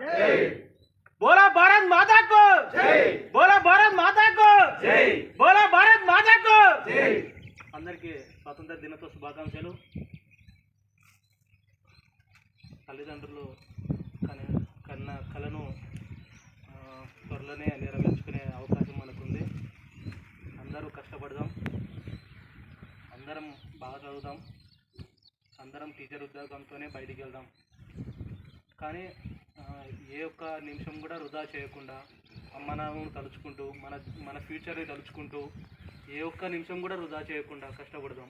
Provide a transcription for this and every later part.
बोला भारत माता को बोला भारत माता को बोला भारत माता को అందరికీ స్వాతంత్ర దినోత్సవ శుభాకాంక్షలు. తల్లిదండ్రులు కన్న కళను త్వరలోనే నెరవేర్చుకునే అవకాశం మనకుంది. అందరూ కష్టపడదాం, అందరం బాగా చదువుదాం, అందరం టీచర్ ఉద్యోగంతోనే బయటికి వెళ్దాం. కానీ ఏ ఒక్క నిమిషం కూడా వృధా చేయకుండా అమ్మ నాన్నను తలుచుకుంటూ మన ఫ్యూచర్ని తలుచుకుంటూ ఏ ఒక్క నిమిషం కూడా వృధా చేయకుండా కష్టపడదాం.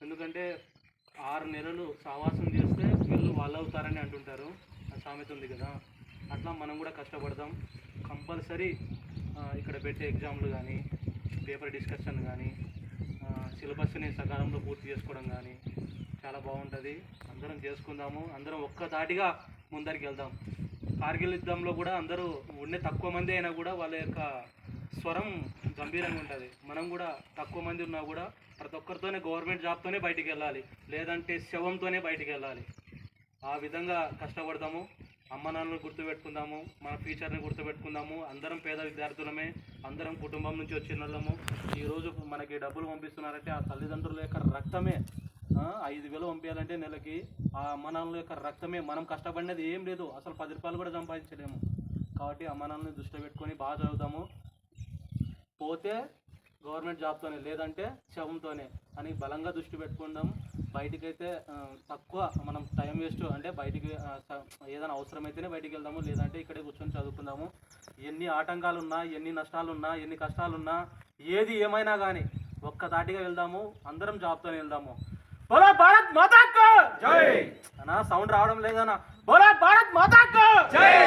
ఎందుకంటే 6 నెలలు సావాసం చేస్తే వీళ్ళు వాళ్ళు అవుతారని అంటుంటారు, సామెత ఉంది కదా. అట్లా మనం కూడా కష్టపడదాం. కంపల్సరీ ఇక్కడ పెట్టే ఎగ్జామ్లు కానీ, పేపర్ డిస్కషన్ కానీ, సిలబస్ని సకాలంలో పూర్తి చేసుకోవడం కానీ చాలా బాగుంటుంది. అందరం చేసుకుందాము, అందరం ఒక్కతాటిగా ముందరికి వెళ్దాం. కార్గిల్ యుద్ధంలో కూడా అందరూ ఉండే తక్కువ మంది అయినా కూడా వాళ్ళ యొక్క స్వరం గంభీరంగా ఉంటుంది. మనం కూడా తక్కువ మంది ఉన్నా కూడా ప్రతి ఒక్కరితోనే గవర్నమెంట్ జాబ్తోనే బయటికి వెళ్ళాలి, లేదంటే శవంతోనే బయటికి వెళ్ళాలి. ఆ విధంగా కష్టపడదాము. అమ్మ నాన్నలు గుర్తుపెట్టుకుందాము, మన ఫ్యూచర్ని గుర్తుపెట్టుకుందాము. అందరం పేద విద్యార్థులమే, అందరం కుటుంబం నుంచి వచ్చిన వాళ్ళము. ఈరోజు మనకి డబ్బులు పంపిస్తున్నారంటే ఆ తల్లిదండ్రుల యొక్క రక్తమే. 5,000 పంపించాలంటే నెలకి ఆ అమ్మ నాన్నల యొక్క రక్తమే. మనం కష్టపడినది ఏం లేదు, అసలు 10 రూపాయలు కూడా సంపాదించలేము. కాబట్టి అమ్మ నాన్నని దృష్టిలో పెట్టుకొని బాగా చదువుతాము. పోతే గవర్నమెంట్ జాబ్తోనే, లేదంటే శవంతోనే అని బలంగా దృష్టి పెట్టుకుందాం. బయటికైతే తక్కువ మనం టైం వేస్ట్, అంటే బయటికి ఏదైనా అవసరమైతేనే బయటికి వెళ్దాము, లేదంటే ఇక్కడే కూర్చొని చదువుకుందాము. ఎన్ని ఆటంకాలు ఉన్నా, ఎన్ని నష్టాలున్నా, ఎన్ని కష్టాలున్నా, ఏది ఏమైనా కానీ ఒక్కదాటిగా వెళ్దాము, అందరం జాబ్తోనే వెళ్దాము. బోలా భారత్ మాతా కో జై అన్నా. సౌండ్ రావడం లేదన్నా. బోలా భారత్ మాతా కో జై.